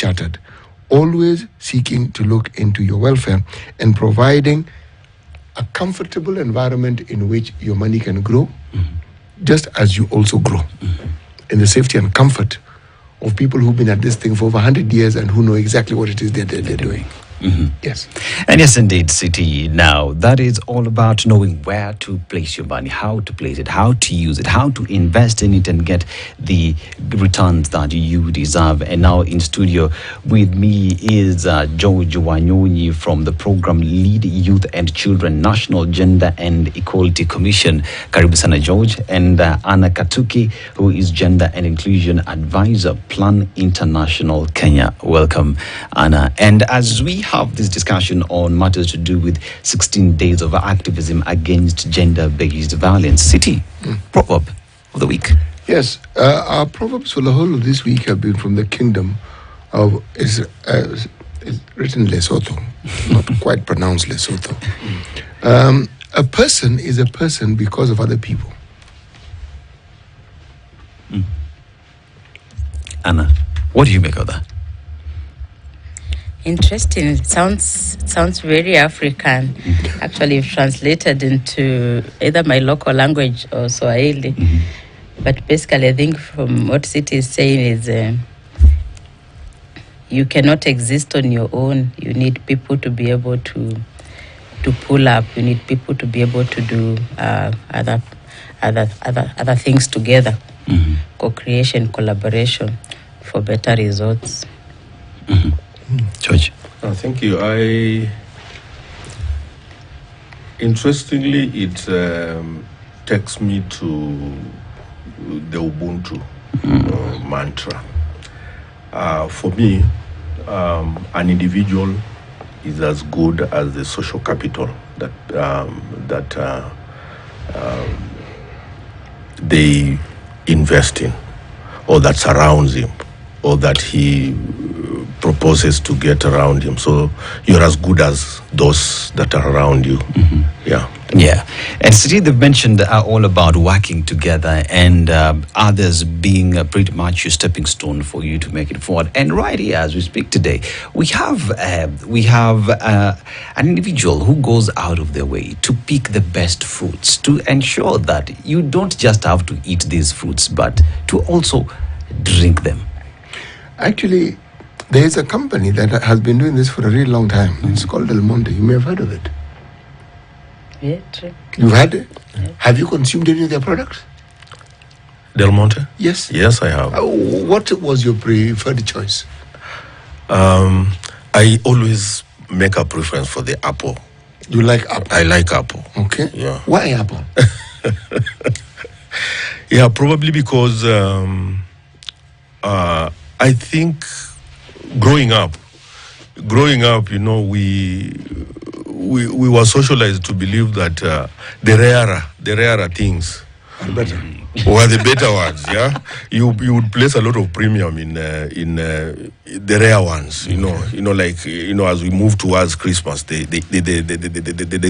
chartered, always seeking to look into your welfare and providing a comfortable environment in which your money can grow, just as you also grow, in the safety and comfort of people who've been at this thing for over 100 years and who know exactly what it is they're doing. Yes. And yes, indeed, City. Now, that is all about knowing where to place your money, how to place it, how to use it, how to invest in it and get the returns that you deserve. And now in studio with me is George Wanyonyi from the program Lead Youth and Children National Gender and Equality Commission. Karibu sana, George. And Anna Katuki, who is Gender and Inclusion Advisor, Plan International Kenya. Welcome, Anna. And as we have this discussion on matters to do with 16 days of activism against gender-based violence. City, proverb of the week. Yes, our proverbs for the whole of this week have been from the kingdom of, is written Lesotho, not quite pronounced Lesotho. A person is a person because of other people. Anna, what do you make of that? Interesting. It sounds very African. Actually, if translated into either my local language or Swahili. But basically, I think from what City is saying is you cannot exist on your own. You need people to be able to pull up. You need people to be able to do other things together. Co-creation, collaboration for better results. George. Thank you. Interestingly, it takes me to the Ubuntu mantra. For me, an individual is as good as the social capital that they invest in, or that surrounds him, or that he proposes to get around him. So you're as good as those that are around you. Yeah. And City, they've mentioned all about working together and others being pretty much your stepping stone for you to make it forward. And right here, as we speak today, we have an individual who goes out of their way to pick the best fruits, to ensure that you don't just have to eat these fruits, but to also drink them. Actually, there is a company that has been doing this for a really long time. It's called Del Monte. You may have heard of it. Yeah, true. You've had it? Yeah. Have you consumed any of their products? Del Monte? Yes. Yes, I have. What was your preferred choice? I always make a preference for the apple. You like apple? I like apple. Okay. Yeah. Why apple? Yeah, probably because I think growing up, you know, we were socialized to believe that the rarer things were the better ones. Yeah, you would place a lot of premium in the rare ones. You know, like as we move towards Christmas, the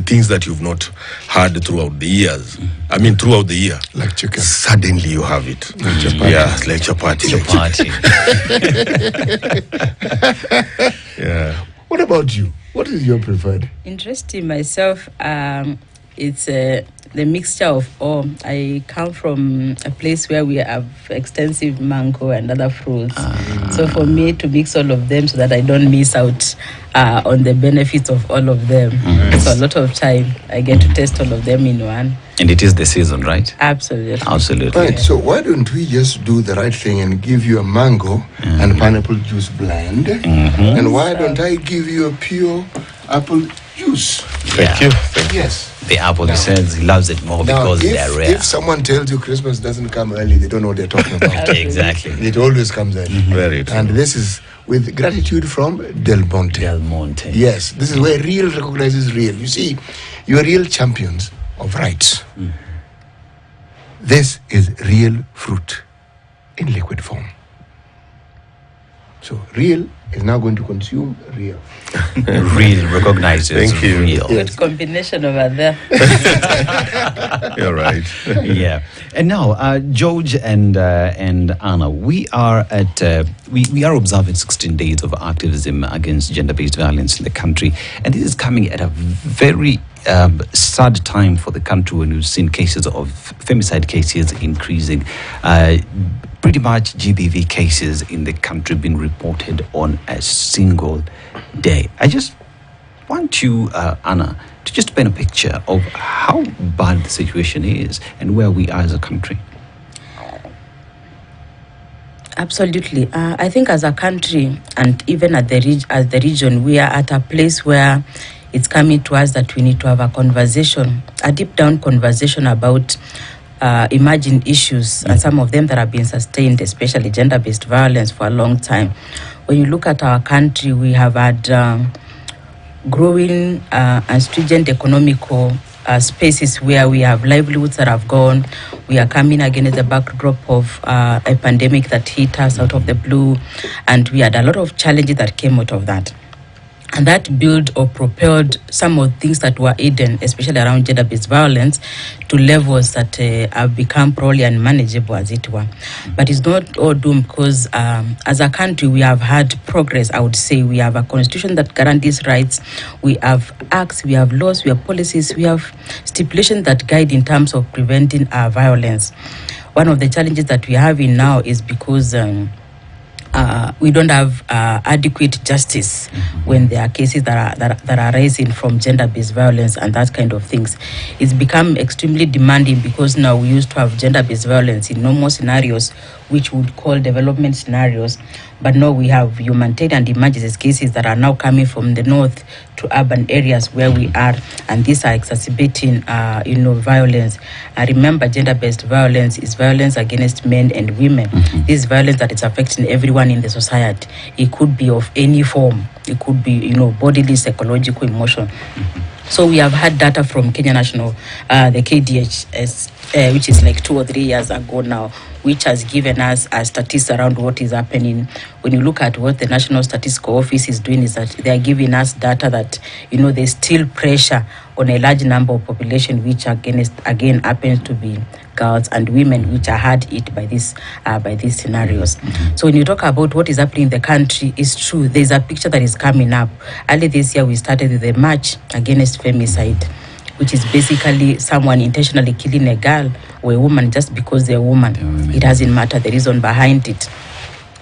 things that you've not had throughout the years. I mean, throughout the year, like chicken. Suddenly you have it. Like chapati. Yeah, like chapati. Yeah. What about you? What is your preferred? Interesting myself. It's the mixture of all. I come from a place where we have extensive mango and other fruits. So for me to mix all of them so that I don't miss out on the benefits of all of them. So a lot of time I get to taste all of them in one. And it is the season, right? Absolutely. Right, so why don't we just do the right thing and give you a mango and pineapple juice blend? And why don't I give you a pure apple juice? Thank you. Yes. The apple, he says he loves it more because they're rare. If someone tells you Christmas doesn't come early, they don't know what they're talking about. Exactly. It always comes early. Very true. And this is with gratitude from Del Monte. Del Monte. Yes, this is where real recognizes real. You see, you are real champions of rights. This is real fruit in liquid form. So real is now going to consume real. Real recognizes Thank you. real. Good combination over there. You're right. Yeah. And now, George and Anna, we are we are observing 16 days of activism against gender-based violence in the country, and this is coming at a very sad time for the country when we've seen cases of femicide cases increasing. Pretty much GBV cases in the country being reported on a single day. I just want you, Anna, to just paint a picture of how bad the situation is and where we are as a country. Absolutely. I think as a country and even at as the region, we are at a place where it's coming to us that we need to have a conversation, a deep down conversation about emerging issues, and some of them that have been sustained, especially gender-based violence, for a long time. When you look at our country, we have had growing and stringent economical spaces where we have livelihoods that have gone. We are coming against the backdrop of a pandemic that hit us out of the blue, and we had a lot of challenges that came out of that. And that built or propelled some of the things that were hidden, especially around gender-based violence, to levels that have become probably unmanageable, as it were. But it's not all doom, because as a country, we have had progress, I would say. We have a constitution that guarantees rights. We have acts, we have laws, we have policies, we have stipulations that guide in terms of preventing violence. One of the challenges that we have in now is because we don't have adequate justice when there are cases that are rising from gender-based violence and that kind of things. It's become extremely demanding, because now we used to have gender-based violence in normal scenarios, which we would call development scenarios, but now we have humanitarian and emergency cases that are now coming from the north to urban areas where we are, and these are exacerbating violence. I remember gender-based violence is violence against men and women. This violence that is affecting everyone in the society. It could be of any form. It could be bodily, psychological, emotional. So we have had data from Kenya National, the KDHS, which is like 2 or 3 years ago now, which has given us a statistics around what is happening. When you look at what the National Statistical Office is doing, is that they are giving us data that, there's still pressure on a large number of population, which again happens to be girls and women, which are hard hit by these scenarios. So when you talk about what is happening in the country, it's true. There's a picture that is coming up. Early this year, we started with a march against femicide, which is basically someone intentionally killing a girl or a woman just because they're a woman. It doesn't matter the reason behind it.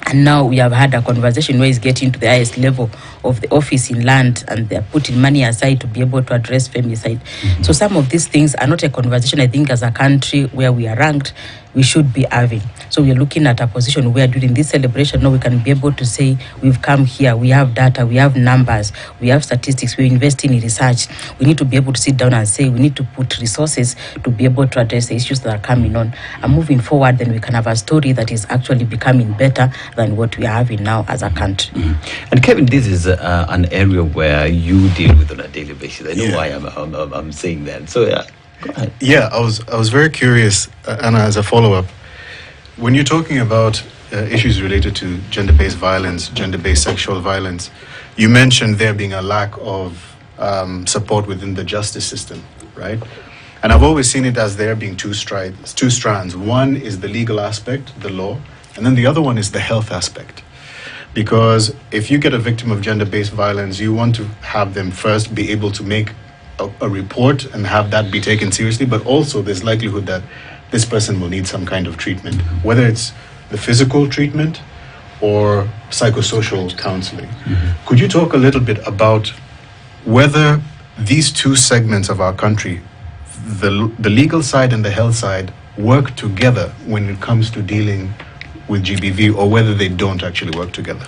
And now we have had a conversation where it's getting to the highest level of the office in land, and they're putting money aside to be able to address femicide. So some of these things are not a conversation, I think, as a country where we are ranked, we should be having. So we are looking at a position where during this celebration, now we can be able to say, we've come here, we have data, we have numbers, we have statistics, we're investing in research. We need to be able to sit down and say, we need to put resources to be able to address the issues that are coming on. And moving forward, then we can have a story that is actually becoming better than what we are having now as a country. And Kevin, this is an area where you deal with on a daily basis. I know why I'm saying that. So go ahead. Yeah, I was very curious, Anna, as a follow-up. When you're talking about issues related to gender-based violence, gender-based sexual violence, you mentioned there being a lack of support within the justice system, right? And I've always seen it as there being two strands. One is the legal aspect, the law, and then the other one is the health aspect. Because if you get a victim of gender-based violence, you want to have them first be able to make a report and have that be taken seriously, but also there's likelihood that this person will need some kind of treatment, whether it's the physical treatment or psychosocial counseling. Could you talk a little bit about whether these two segments of our country, the legal side and the health side, work together when it comes to dealing with GBV, or whether they don't actually work together?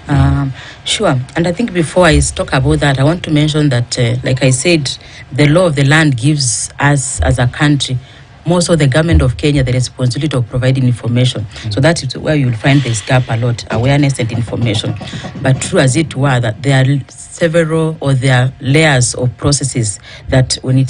Sure. And I think before I talk about that, I want to mention that, like I said, the law of the land gives us as a country, more so the government of Kenya, the responsibility of providing information. So that is where you'll find this gap a lot, awareness and information. But true as it were, that there are several, or there are layers of processes that when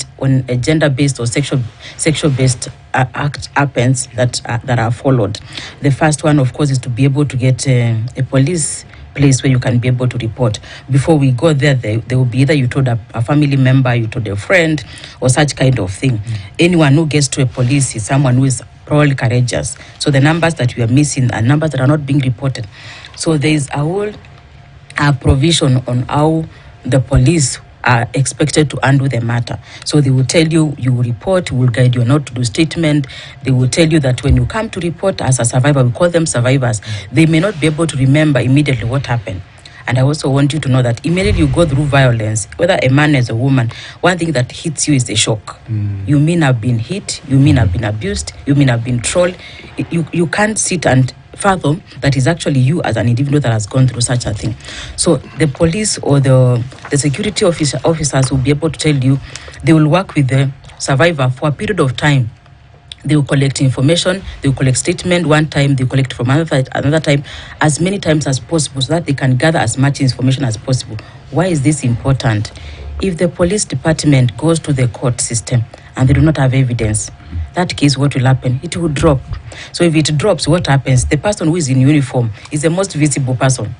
a gender-based or sexual-based act happens, that are followed. The first one, of course, is to be able to get a police place where you can be able to report. Before we go there, they will be either you told a family member, you told a friend, or such kind of thing. Anyone who gets to a police is someone who is probably courageous. So the numbers that we are missing are numbers that are not being reported. So there is a whole provision on how the police are expected to handle the matter. So they will tell you, you will report, will guide you not to do statement. They will tell you that when you come to report as a survivor, we call them survivors, they may not be able to remember immediately what happened. And I also want you to know that immediately you go through violence, whether a man or a woman, one thing that hits you is the shock. You mean I've been hit, you mean I've been abused, you mean I've been trolled. You can't sit and fathom that is actually you as an individual that has gone through such a thing. So the police or the security officers will be able to tell you, they will work with the survivor for a period of time. They will collect information, they will collect statement one time, they will collect from another time, as many times as possible, so that they can gather as much information as possible. Why is this important? If the police department goes to the court system and they do not have evidence, that case, what will happen? It will drop. So if it drops, what happens? The person who is in uniform is the most visible person.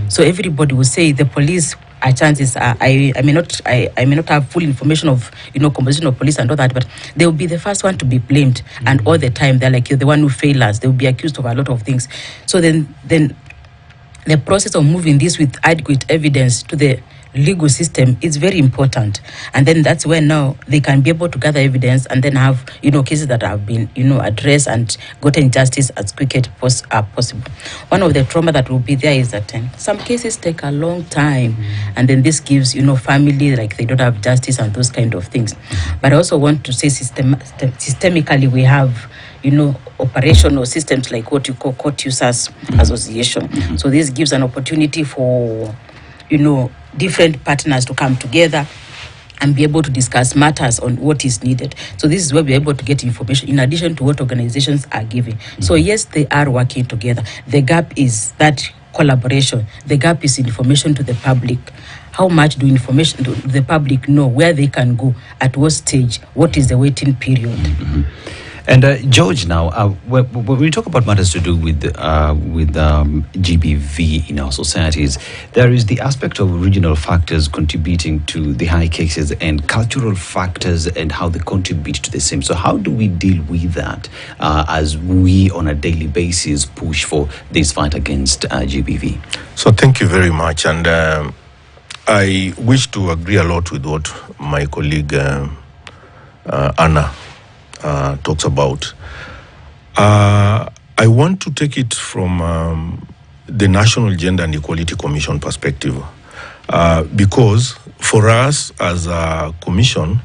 So everybody will say the police. Chances are I may not have full information of composition of police and all that, but they will be the first one to be blamed, and all the time they're like, you're the one who failed us. They will be accused of a lot of things. So then the process of moving this with adequate evidence to the legal system is very important, and then that's when now they can be able to gather evidence and then have cases that have been addressed and gotten justice as quick as possible. One of the trauma that will be there is that some cases take a long time, and then this gives family like they don't have justice and those kind of things. But I also want to say systemically we have operational systems like what you call court users association. So this gives an opportunity for different partners to come together and be able to discuss matters on what is needed. So this is where we're able to get information in addition to what organizations are giving. So yes, they are working together. The gap is that collaboration. The gap is information to the public. How much do the public know, where they can go, at what stage, what is the waiting period? And George, now, when we talk about matters to do with GBV in our societies, there is the aspect of regional factors contributing to the high cases and cultural factors and how they contribute to the same. So how do we deal with that as we, on a daily basis, push for this fight against GBV? So thank you very much. And I wish to agree a lot with what my colleague Anna talks about. I want to take it from the National Gender and Equality Commission perspective, because for us as a commission,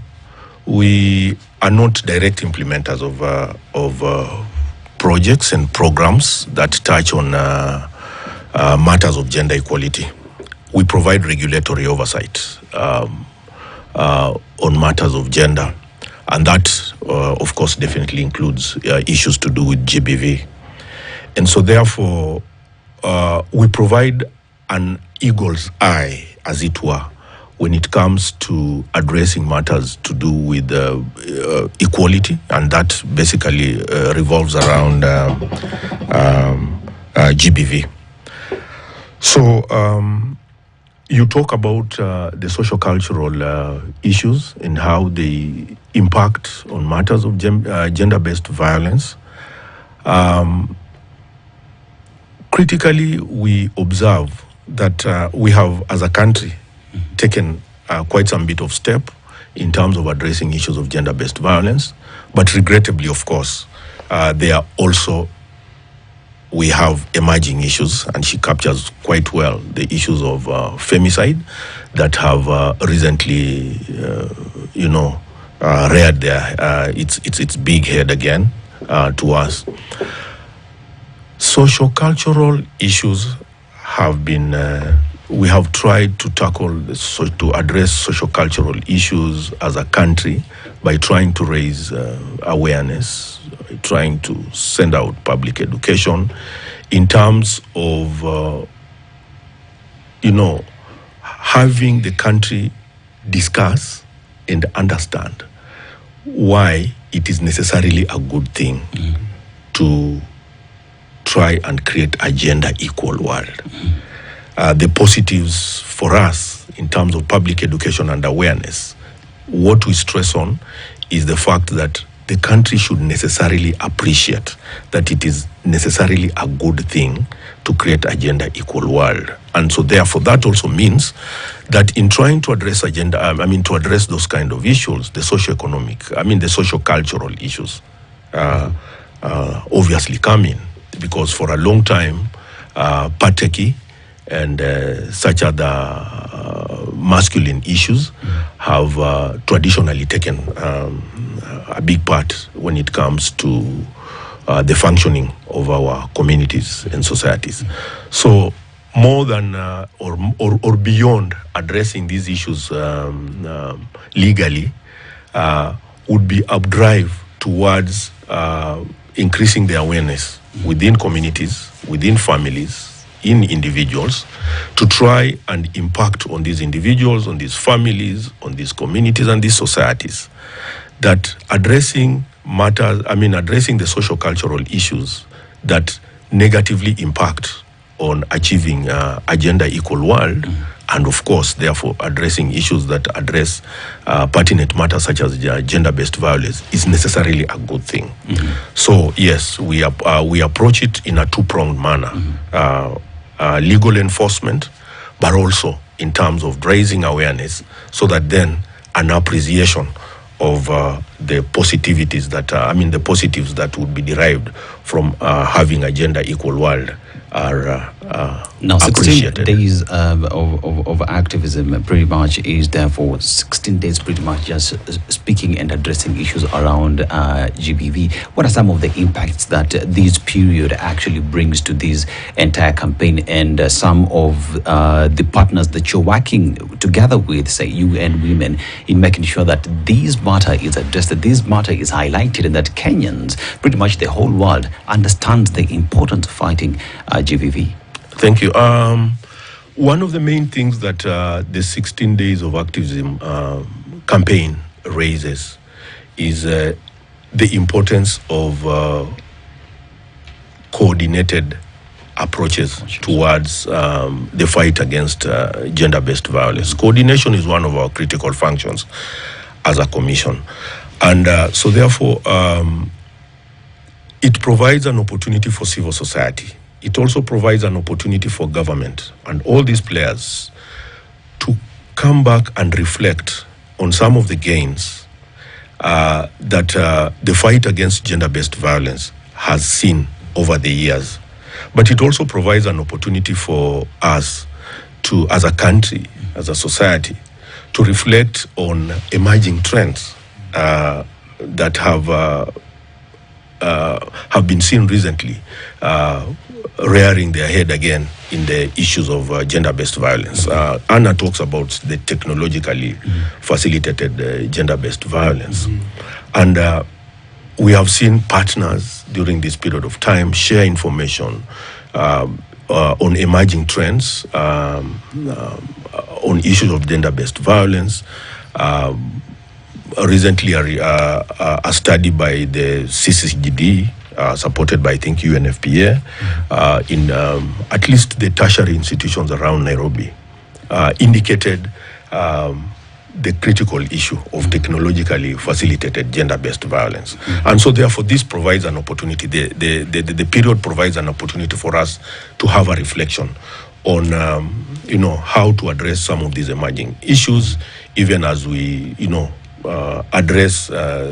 we are not direct implementers of projects and programs that touch on matters of gender equality. We provide regulatory oversight on matters of gender. And that, of course, definitely includes issues to do with GBV. And so, therefore, we provide an eagle's eye, as it were, when it comes to addressing matters to do with equality. And that basically revolves around GBV. So, you talk about the social-cultural issues and how they impact on matters of gender-based violence. Critically, we observe that we have, as a country, taken quite some bit of step in terms of addressing issues of gender-based violence. But regrettably, of course, we have emerging issues, and she captures quite well the issues of femicide that have recently, reared its big head again to us. Social-cultural issues have been, we have tried to to address social-cultural issues as a country by trying to raise awareness, trying to send out public education in terms of, having the country discuss and understand why it is necessarily a good thing to try and create a gender equal world. the positives for us in terms of public education and awareness, what we stress on is the fact that the country should necessarily appreciate that it is necessarily a good thing to create a gender equal world. And so therefore that also means that in trying to address to address those kind of issues, the socio-economic, the socio-cultural issues obviously come in, because for a long time, pateki and such other masculine issues have traditionally taken a big part when it comes to the functioning of our communities and societies. So more than or beyond addressing these issues legally would be a drive towards increasing the awareness within communities, within families, in individuals, to try and impact on these individuals, on these families, on these communities and these societies, that addressing the social cultural issues that negatively impact on achieving a gender equal world, and of course, therefore, addressing issues that address pertinent matters such as gender-based violence is necessarily a good thing. So yes, we approach it in a two-pronged manner. Legal enforcement, but also in terms of raising awareness, so that then an appreciation of the positivities that the positives that would be derived from having a gender equal world are now 16 appreciated. days of activism pretty much is therefore 16 days pretty much just speaking and addressing issues around GBV. What are some of the impacts that this period actually brings to this entire campaign, and some of the partners that you're working together with, say UN Women, in making sure that this matter is addressed, that this matter is highlighted, and that Kenyans, pretty much the whole world, understands the importance of fighting GBV? Thank you. One of the main things that the 16 days of activism campaign raises is the importance of coordinated approaches towards the fight against gender-based violence. Coordination is one of our critical functions as a commission. And so therefore, it provides an opportunity for civil society. It also provides an opportunity for government and all these players to come back and reflect on some of the gains that the fight against gender-based violence has seen over the years. But it also provides an opportunity for us to, as a country, as a society, to reflect on emerging trends that have been seen recently, rearing their head again in the issues of gender-based violence. Anna talks about the technologically facilitated gender-based violence. And we have seen partners during this period of time share information on emerging trends, on issues of gender-based violence. Recently, a study by the CCGD, supported by, I think, UNFPA, in at least the tertiary institutions around Nairobi, indicated the critical issue of technologically facilitated gender-based violence. And so therefore this provides an opportunity, the period provides an opportunity for us to have a reflection on how to address some of these emerging issues, even as we address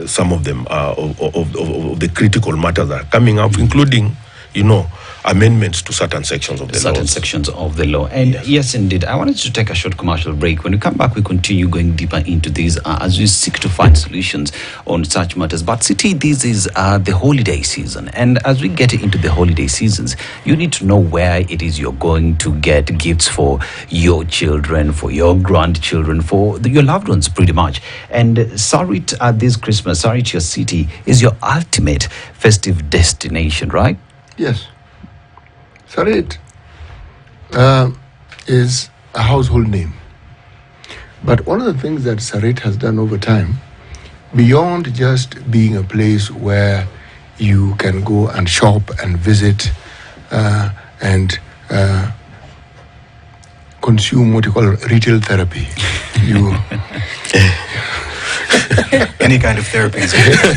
some of them of the critical matters that are coming up, including amendments to certain sections of the law. Sections of the law. And yes, indeed. I wanted to take a short commercial break. When we come back, we continue going deeper into these as we seek to find solutions on such matters. But City, this is the holiday season. And as we get into the holiday seasons, you need to know where it is you're going to get gifts for your children, for your grandchildren, for your loved ones, pretty much. And Sarit this Christmas, Sarit, your city, is your ultimate festive destination, right? Yes. Sarit is a household name. But one of the things that Sarit has done over time, beyond just being a place where you can go and shop and visit and consume what you call retail therapy. You Any kind of therapy is good.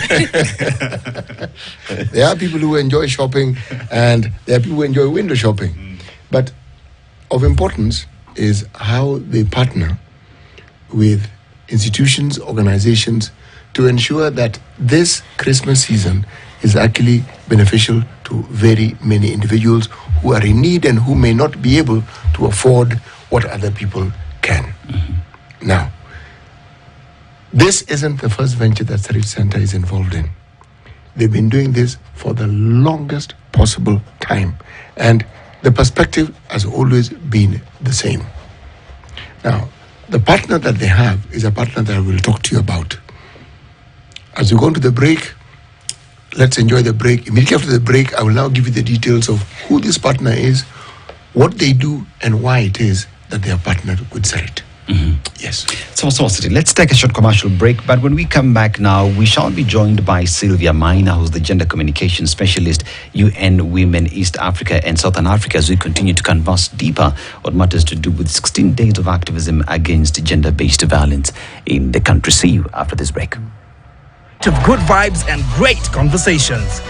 There are people who enjoy shopping, and there are people who enjoy window shopping. But of importance is how they partner with institutions, organizations, to ensure that this Christmas season is actually beneficial to very many individuals who are in need and who may not be able to afford what other people can. Now, this isn't the first venture that Sarit Center is involved in. They've been doing this for the longest possible time, and the perspective has always been the same. Now, the partner that they have is a partner that I will talk to you about. As we go into the break, let's enjoy the break. Immediately after the break, I will now give you the details of who this partner is, what they do, and why it is that they are partnered with Sarit. Yes. So, let's take a short commercial break. But when we come back now, we shall be joined by Sylvia Maina, who's the gender communication specialist, UN Women East Africa and Southern Africa, as we continue to converse deeper on matters to do with 16 days of activism against gender-based violence in the country. See you after this break. Of good vibes and great conversations.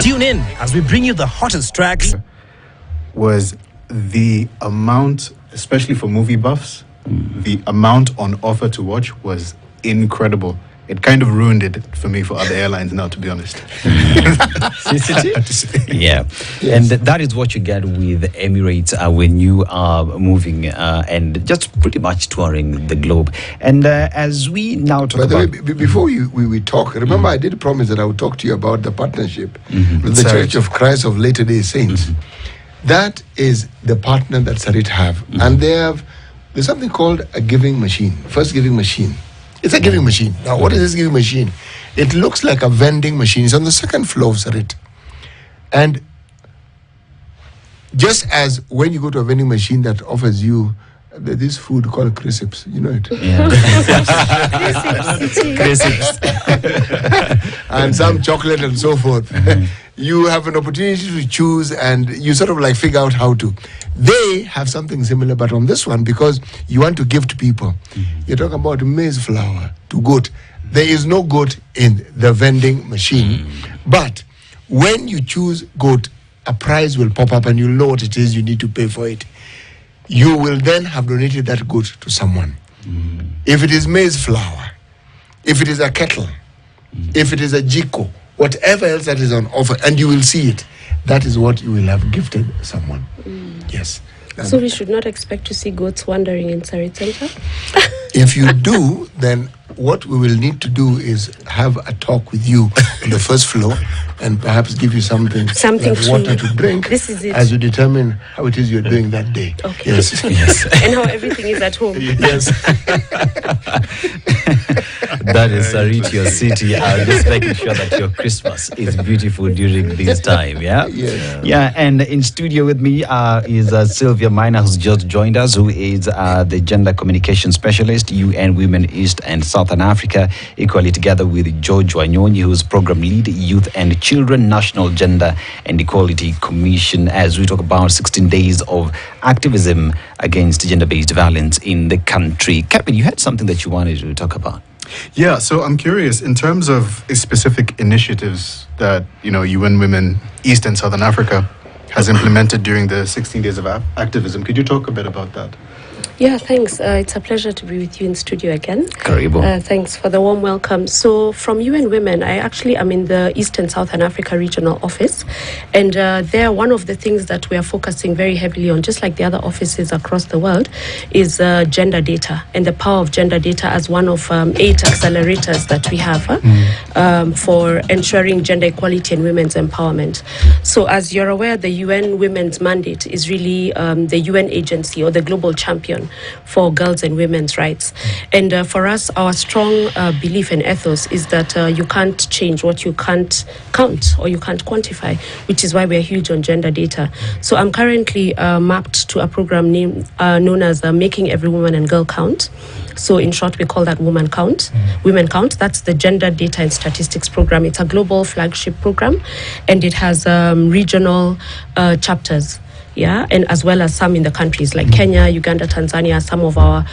Tune in as we bring you the hottest tracks. Was the amount, especially for movie buffs, the amount on offer to watch was incredible. It kind of ruined it for me for other airlines now, to be honest. Yeah. Yes. And that is what you get with Emirates when you are moving and just pretty much touring the globe. And as we now talk about... By the way, before we talk, remember I did promise that I would talk to you about the partnership with the Church of Christ of Latter-day Saints. That is the partner that Sarit have. And there's something called a giving machine, first giving machine. It's a giving machine. Now, what is this giving machine? It looks like a vending machine. It's on the second floor of Sarit. And just as when you go to a vending machine that offers you this food called crisps, you know it? Yeah. Crisps. And some chocolate and so forth. You have an opportunity to choose and you sort of like figure out how to. They have something similar, but on this one, because you want to give to people, you're talking about maize flour to goat. There is no goat in the vending machine. But when you choose goat, a prize will pop up and you'll know what it is you need to pay for it. You will then have donated that goat to someone. If it is maize flour, if it is a kettle, if it is a jiko, whatever else that is on offer, and you will see it, that is what you will have gifted someone. Yes. So we should not expect to see goats wandering in Sarit Center? If you do, then what we will need to do is have a talk with you on the first floor and perhaps give you something like water to drink. This is it. As you determine how it is you're doing that day. Okay. Yes. Yes. And how everything is at home. Yes. That is Sarit, your city. Just making sure that your Christmas is beautiful during this time. Yeah. Yes. Yeah. And in studio with me is Sylvia Maina, who's just joined us, who is the gender communication specialist, UN Women East and Southern Africa, equally together with George Wanyonyi, who's program lead, Youth and Children, National Gender and Equality Commission, as we talk about 16 days of activism against gender-based violence in the country. Kevin, you had something that you wanted to talk about. Yeah, so I'm curious, in terms of specific initiatives that, UN Women East and Southern Africa has implemented during the 16 days of activism, could you talk a bit about that? Yeah, thanks. It's a pleasure to be with you in studio again. Karibu. Thanks for the warm welcome. So from UN Women, I actually am in the East and Southern Africa regional office. And there, one of the things that we are focusing very heavily on, just like the other offices across the world, is gender data and the power of gender data as one of 8 accelerators that we have for ensuring gender equality and women's empowerment. So as you're aware, the UN Women's mandate is really the UN agency or the global champion for girls and women's rights. And for us, our strong belief and ethos is that you can't change what you can't count or you can't quantify, which is why we're huge on gender data. So I'm currently mapped to a program known as Making Every Woman and Girl Count. So in short, we call that Women Count. That's the Gender Data and Statistics Program. It's a global flagship program, and it has regional chapters yeah, and as well as some in the countries like Kenya, Uganda, Tanzania, some of our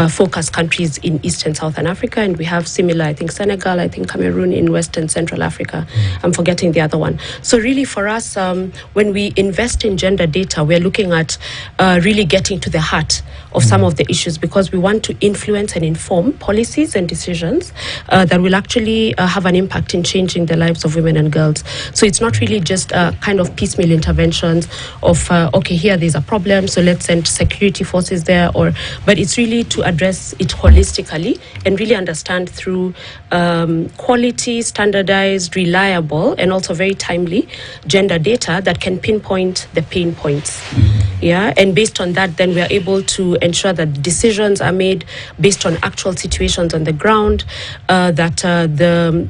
focus countries in East and Southern Africa, and we have similar, I think Senegal, I think Cameroon in West and Central Africa. I'm forgetting the other one. So really for us, when we invest in gender data, we're looking at really getting to the heart of some of the issues, because we want to influence and inform policies and decisions that will actually have an impact in changing the lives of women and girls. So it's not really just kind of piecemeal interventions of, okay, here there's a problem, so let's send security forces there, but it's really to address it holistically and really understand through quality, standardized, reliable, and also very timely gender data that can pinpoint the pain points. Yeah, and based on that, then we are able to ensure that decisions are made based on actual situations on the ground, that the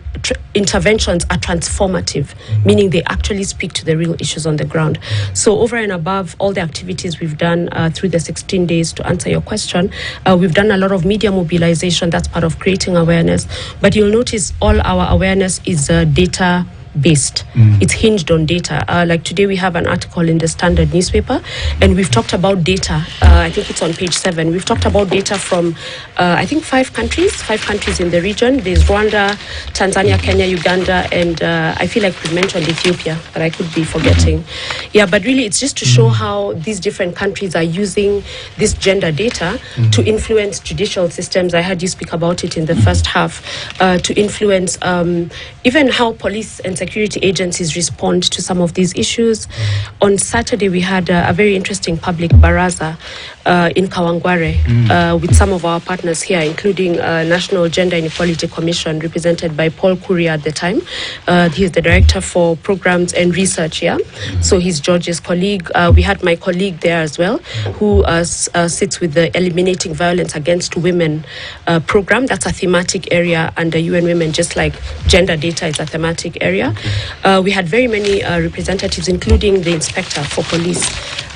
interventions are transformative, meaning they actually speak to the real issues on the ground. So over and above all the activities we've done through the 16 days, to answer your question, we've done a lot of media mobilization. That's part of creating awareness. But you'll notice all our awareness is data based. It's hinged on data. Like today we have an article in the Standard newspaper, and we've talked about data. I think it's on page 7. We've talked about data from I think 5 countries in the region. There's Rwanda, Tanzania, Kenya, Uganda, and I feel like we mentioned Ethiopia, but I could be forgetting. Yeah, but really it's just to show how these different countries are using this gender data to influence judicial systems. I heard you speak about it in the first half, to influence even how police and security agencies respond to some of these issues. On Saturday, we had a very interesting public baraza in Kawangware with some of our partners here, including National Gender Inequality Commission, represented by Paul Kuria at the time. He is the director for programs and research here. So he's George's colleague. We had my colleague there as well, who sits with the Eliminating Violence Against Women program. That's a thematic area under UN Women, just like gender data is a thematic area. We had very many representatives, including the inspector for police,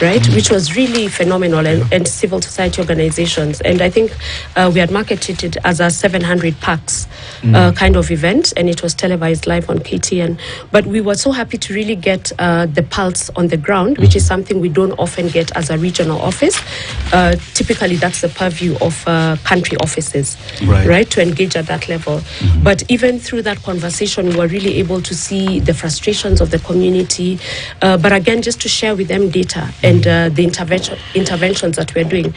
right, which was really phenomenal, and civil society organizations. And I think we had marketed it as a 700 packs kind of event, and it was televised live on KTN. But we were so happy to really get the pulse on the ground, which is something we don't often get as a regional office. Typically, that's the purview of country offices, right, to engage at that level. But even through that conversation, we were really able to see the frustrations of the community, but again, just to share with them data and the interventions that we're doing.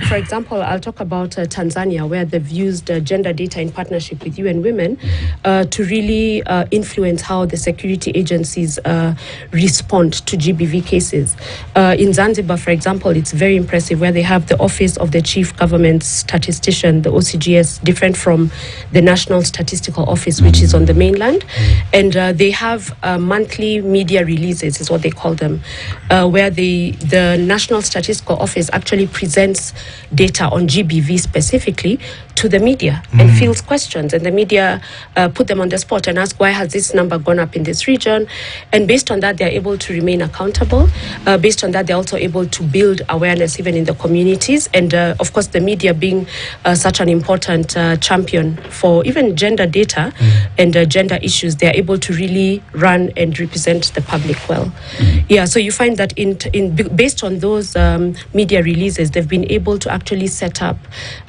For example, I'll talk about Tanzania, where they've used gender data in partnership with UN Women to really influence how the security agencies respond to GBV cases. In Zanzibar, for example, it's very impressive, where they have the Office of the Chief Government Statistician, the OCGS, different from the National Statistical Office, which is on the mainland. And they have monthly media releases, is what they call them, where the National Statistical Office actually presents data on GBV specifically to the media and fields questions, and the media put them on the spot and ask, why has this number gone up in this region? And based on that, they're able to remain accountable. Based on that, they're also able to build awareness even in the communities. And of course, the media being such an important champion for even gender data and gender issues, they're able to really run and represent the public well. Yeah, so you find that based on those media releases, they've been able to actually set up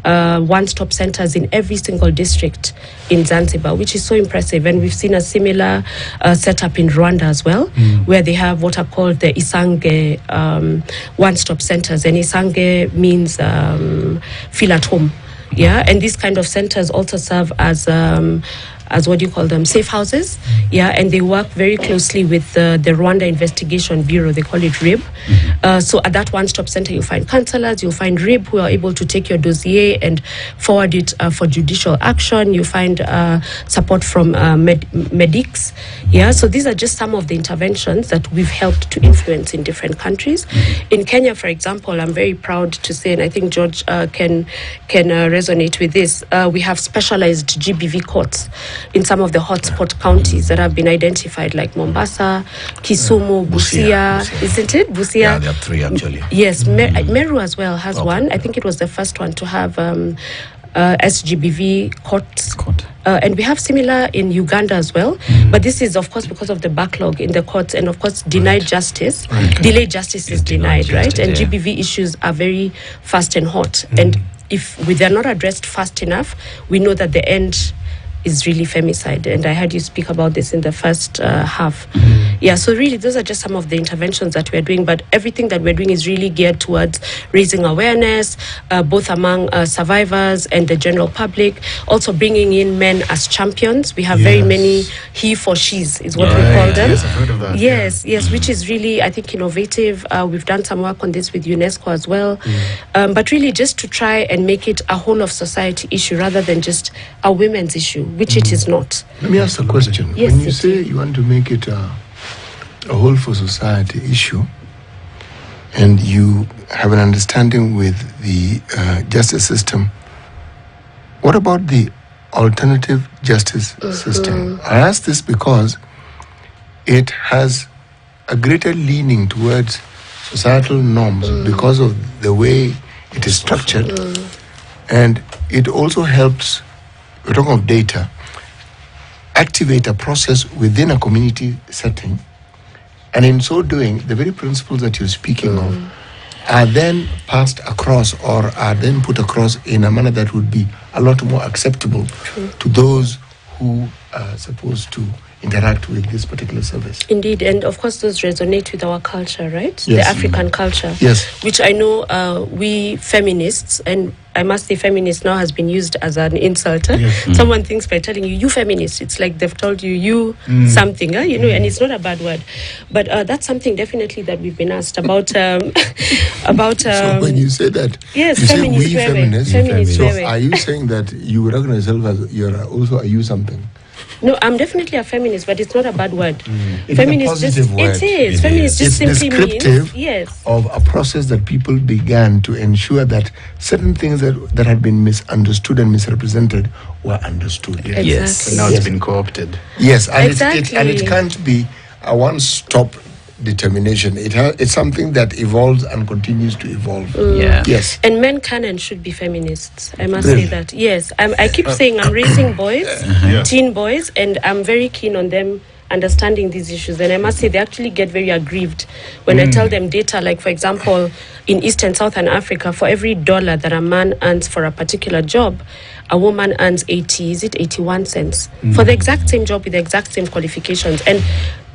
one-stop centers in every single district in Zanzibar, which is so impressive. And we've seen a similar setup in Rwanda as well, where they have what are called the Isange one-stop centers. And Isange means feel at home. Yeah, and these kind of centers also serve as what do you call them, safe houses. Yeah, and they work very closely with the Rwanda Investigation Bureau. They call it RIB. So at that one-stop center, you'll find counselors, you'll find RIB who are able to take your dossier and forward it for judicial action. You find support from medics. Yeah, so these are just some of the interventions that we've helped to influence in different countries. In Kenya, for example, I'm very proud to say, and I think George can resonate with this, we have specialized GBV courts in some of the hotspot counties that have been identified, like Mombasa, Kisumu, Busia, isn't it? Busia. Yeah, there are 3 actually. Yes, Meru as well has one. I think it was the first one to have SGBV courts And we have similar in Uganda as well. But this is, of course, because of the backlog in the courts and, of course, denied justice. Delayed justice is denied, right? And GBV issues are very fast and hot. And if they're not addressed fast enough, we know that the end is really femicide, and I heard you speak about this in the first half. Yeah, so really those are just some of the interventions that we're doing, but everything that we're doing is really geared towards raising awareness, both among survivors and the general public, also bringing in men as champions. We have very many he for she's is what we call them. Yes, I've heard of that. Yes, which is really, I think, innovative. We've done some work on this with UNESCO as well, but really just to try and make it a whole of society issue rather than just a women's issue, which it is not. Let me ask a question. Yes, when you say you want to make it a whole for society issue, and you have an understanding with the justice system, what about the alternative justice system? I ask this because it has a greater leaning towards societal norms because of the way it is structured, and it also helps, we're talking of data, activate a process within a community setting, and in so doing, the very principles that you're speaking of are then passed across or are then put across in a manner that would be a lot more acceptable to those who are supposed to interact with this particular service. Indeed, and of course those resonate with our culture, right? Yes. The African culture. Yes. Which I know we feminists, and I must say feminist now has been used as an insult. Someone thinks by telling you feminist, it's like they've told you something, you know, and it's not a bad word. But that's something definitely that we've been asked about. So when you say that, yes, you say we feminists. Feminist So wewe. are you saying that you recognize yourself as you're also a you something? No, I'm definitely a feminist, but it's not a bad word. It's Feminist a positive just, word. It is. Feminist just It's simply descriptive means, yes. of a process that people began to ensure that certain things that had been misunderstood and misrepresented were understood. Yes. Now it's been co-opted. Yes, and Exactly. it can't be a one-stop determination. It's something that evolves and continues to evolve. Yeah. Yes. And men can and should be feminists. I must Really? say that. Yes, I keep saying I'm raising boys, teen boys, and I'm very keen on them understanding these issues. And I must say they actually get very aggrieved when I tell them data. Like, for example, in East and Southern Africa, for every dollar that a man earns for a particular job, a woman earns 81 cents for the exact same job with the exact same qualifications. And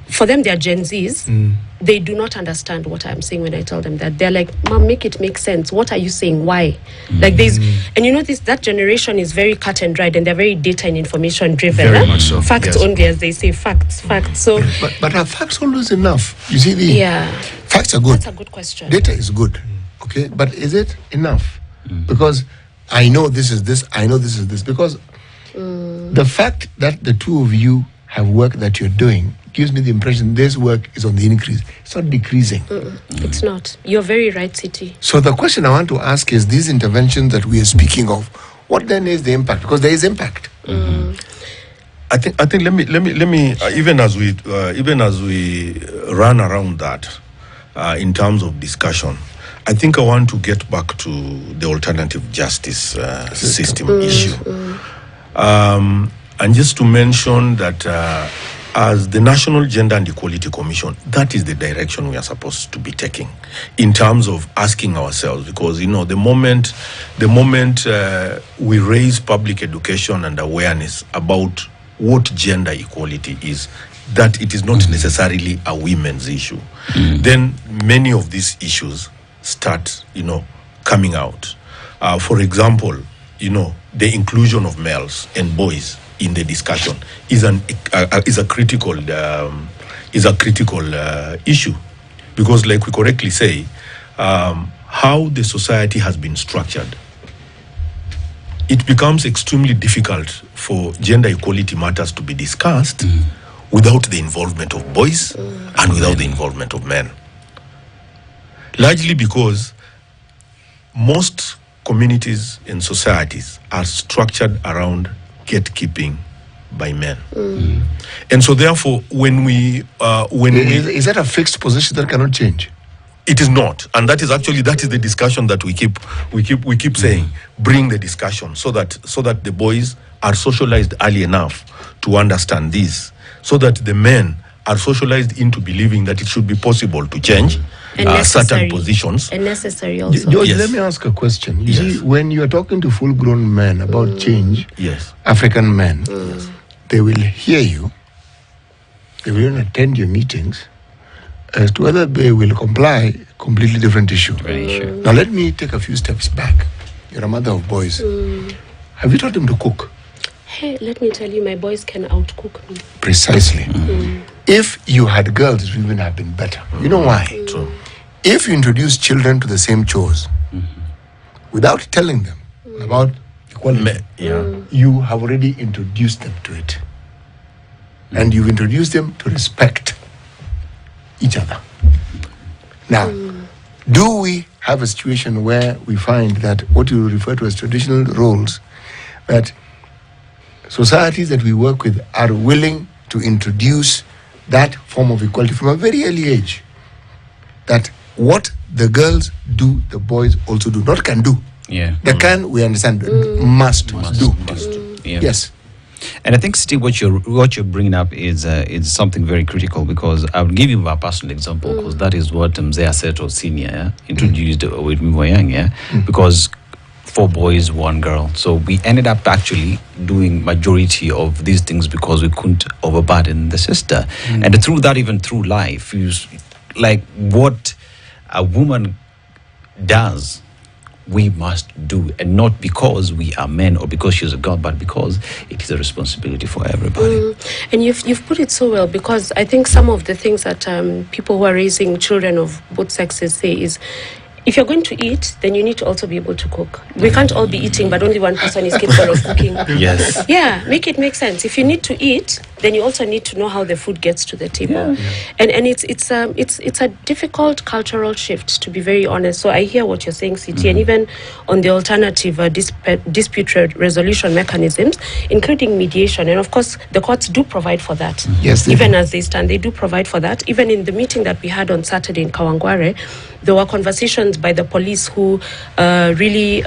for them, they are Gen Zs. They do not understand what I'm saying when I tell them that. They're like, Mom, make it make sense. What are you saying? Why? Like there's, and you know, that generation is very cut and dried, and they're very data and information driven. Very much so, Facts yes. only, as they say. Facts. So But are facts always enough? You see, facts are good. that's a good question. Data is good, okay? But is it enough? Because I know this is this, I know this is this. Because the fact that the two of you have work that you're doing gives me the impression this work is on the increase. It's not decreasing. It's not. You're very right, City. So the question I want to ask is, these interventions that we are speaking of, what then is the impact? Because there is impact. I think let me even as we run around that in terms of discussion, I think I want to get back to the alternative justice system issue, and just to mention that as the National Gender and Equality Commission, that is the direction we are supposed to be taking in terms of asking ourselves, because the moment we raise public education and awareness about what gender equality is, that it is not necessarily a women's issue, then many of these issues start, coming out. For example, the inclusion of males and boys in the discussion is a critical issue, because, like we correctly say, how the society has been structured, it becomes extremely difficult for gender equality matters to be discussed without the involvement of boys and without the involvement of men. Largely because most communities and societies are structured around gatekeeping by men. And so therefore, when we Is that a fixed position that cannot change? It is not, and that is the discussion that we keep saying. Bring the discussion so that the boys are socialized early enough to understand this, so that the men are socialized into believing that it should be possible to change certain positions. And necessary also. George, Yes. let me ask a question. You Yes. see, when you are talking to full-grown men about change, Yes. African men, they will hear you, they will even attend your meetings. As to whether they will comply, completely different issue. Now let me take a few steps back. You're a mother of boys. Have you taught them to cook? Hey, let me tell you, my boys can outcook me. Precisely. If you had girls, it would even have been better. You know why? True. If you introduce children to the same chores without telling them about equality, you have already introduced them to it. And you've introduced them to respect each other. Now, do we have a situation where we find that what you refer to as traditional roles, that societies that we work with are willing to introduce that form of equality from a very early age? That what the girls do, the boys also do. Not can do. Yeah. The can, we understand, must do. Yeah. Yes. And I think, Steve, what you're bringing up is something very critical, because I'll give you a personal example, because that is what Mzee Aseto Senior introduced with me young, because 4 boys, 1 girl. So we ended up actually doing majority of these things because we couldn't overburden the sister. And through that, even through life, like what a woman does, we must do, and not because we are men or because she's a girl, but because it is a responsibility for everybody. And you've put it so well, because I think some of the things that people who are raising children of both sexes say is, if you're going to eat, then you need to also be able to cook. We can't all be eating, but only one person is capable of cooking. Yes. Yeah, make it make sense. If you need to eat, then you also need to know how the food gets to the table. And it's a difficult cultural shift, to be very honest. So I hear what you're saying, CT, and even on the alternative dispute resolution mechanisms, including mediation. And of course, the courts do provide for that. Yes, they Even do. as they stand, they do provide for that. Even in the meeting that we had on Saturday in Kawangware, there were conversations by the police who really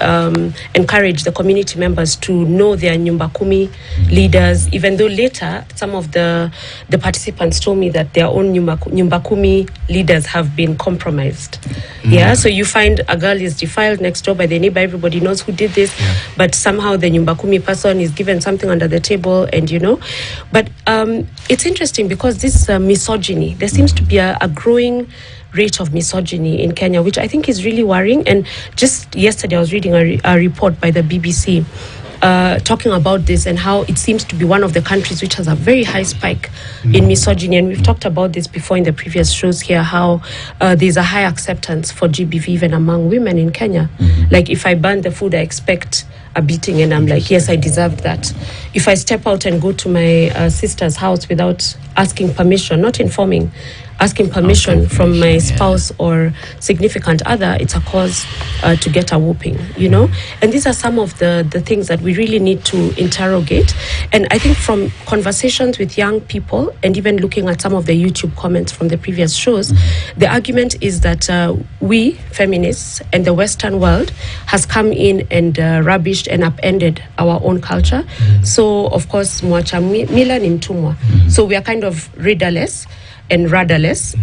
encouraged the community members to know their Nyumba Kumi leaders, even though later some of the participants told me that their own Nyumba Kumi leaders have been compromised. Yeah, so you find a girl is defiled next door by the neighbor, everybody knows who did this, but somehow the Nyumba Kumi person is given something under the table, and But it's interesting because this misogyny, there seems to be a growing rate of misogyny in Kenya, which I think is really worrying. And just yesterday I was reading a report by the BBC talking about this and how it seems to be one of the countries which has a very high spike in misogyny. And we've talked about this before in the previous shows here, how there's a high acceptance for GBV even among women in Kenya. Like if I burn the food, I expect a beating, and I'm like, yes, I deserved that. If I step out and go to my sister's house without asking permission, not informing, asking permission from my spouse or significant other, it's a cause to get a whooping, And these are some of the things that we really need to interrogate. And I think from conversations with young people and even looking at some of the YouTube comments from the previous shows, the argument is that we, feminists, and the Western world has come in and rubbished and upended our own culture. So, of course, mwacha mila ni mtumwa. So we are kind of readerless and rudderless.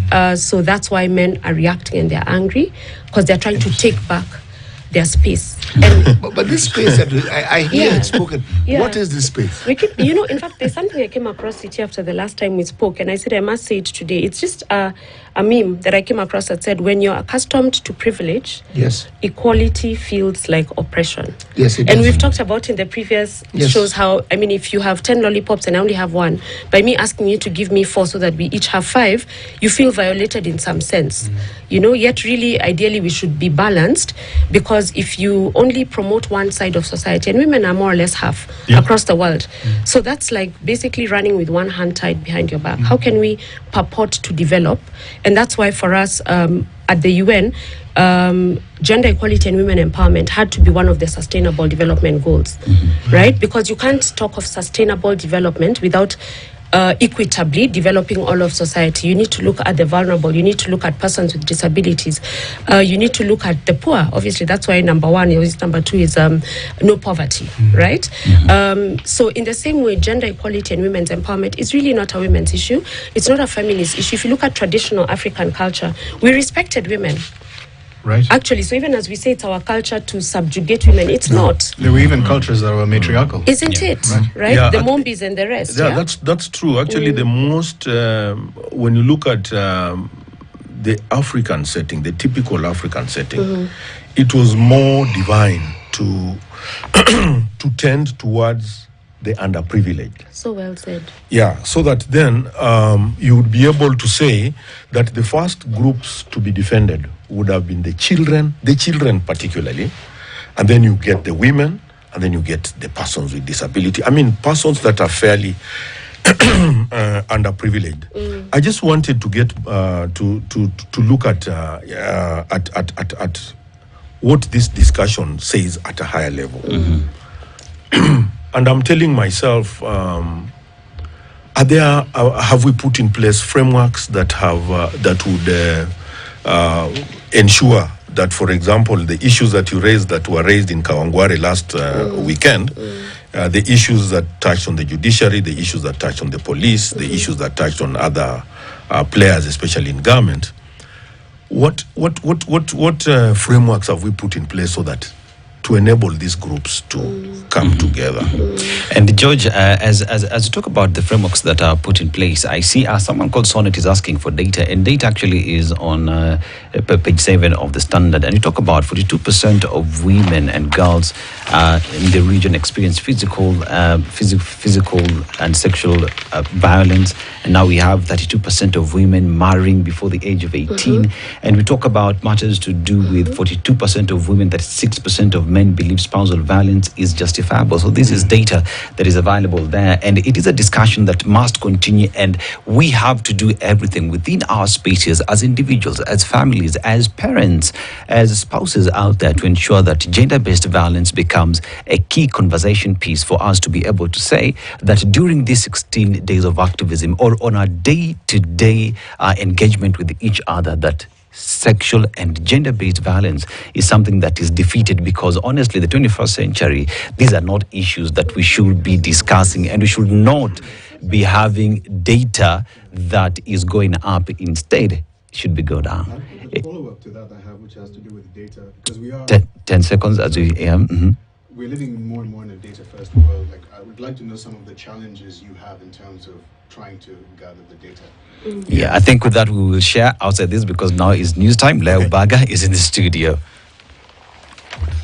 So that's why men are reacting and they're angry, because they're trying to take back their space. And But this space that I hear it spoken, Yeah. what is this space? we keep, in fact, there's something I came across it after the last time we spoke, and I said I must say it today. It's just a meme that I came across that said, when you're accustomed to privilege, Yes. equality feels like oppression. Yes, it And does. we've talked about in the previous Yes. shows how, if you have 10 lollipops and I only have 1, by me asking you to give me 4 so that we each have 5, you feel violated in some sense. Yet really, ideally, we should be balanced, because if you only promote one side of society, and women are more or less half across the world, so that's like basically running with one hand tied behind your back. How can we purport to develop? And that's why for us at the UN, gender equality and women empowerment had to be one of the sustainable development goals, right? Because you can't talk of sustainable development without equitably developing all of society. You need to look at the vulnerable. You need to look at persons with disabilities. You need to look at the poor. Obviously, that's why number one is number two is no poverty, right? So in the same way, gender equality and women's empowerment is really not a women's issue. It's not a feminist issue. If you look at traditional African culture, we respected women. Right. Actually, so even as we say it's our culture to subjugate women, it's not. There were even cultures that were matriarchal. Isn't it? Right? Yeah, The Mombis and the rest. Yeah, that's true. Actually, the most when you look at the African setting, the typical African setting, it was more divine to to tend towards the underprivileged. So well said. Yeah, so that then you would be able to say that the first groups to be defended would have been the children particularly, and then you get the women, and then you get the persons with disability. I mean, persons that are fairly underprivileged. I just wanted to get to look at what this discussion says at a higher level. And I'm telling myself, have we put in place frameworks that have that would ensure that, for example, the issues that you raised that were raised in Kawangware last weekend, the issues that touched on the judiciary, the issues that touched on the police, the issues that touched on other players, especially in government, what frameworks have we put in place so that to enable these groups to come together? And George, as you talk about the frameworks that are put in place, I see someone called Sonnet is asking for data, and data actually is on page 7 of the Standard, and you talk about 42% of women and girls in the region experience physical and sexual violence, and now we have 32% of women marrying before the age of 18, and we talk about matters to do with 42% of women, 36% of men believe spousal violence is justifiable. So this is data that is available there, and it is a discussion that must continue, and we have to do everything within our spaces as individuals, as families, as parents, as spouses out there to ensure that gender-based violence becomes a key conversation piece for us to be able to say that during these 16 days of activism or on our day-to-day engagement with each other, that sexual and gender-based violence is something that is defeated, because honestly, the 21st century, these are not issues that we should be discussing, and we should not be having data that is going up. Instead, it should be go down. A follow-up to that I have, which has to do with data, because we are 10 seconds as we we're living more and more in a data-first world. Like, I would like to know some of the challenges you have in terms of trying to gather the data. Yeah, I think with that we will share outside this, because now is news time. Leo Baga is in the studio.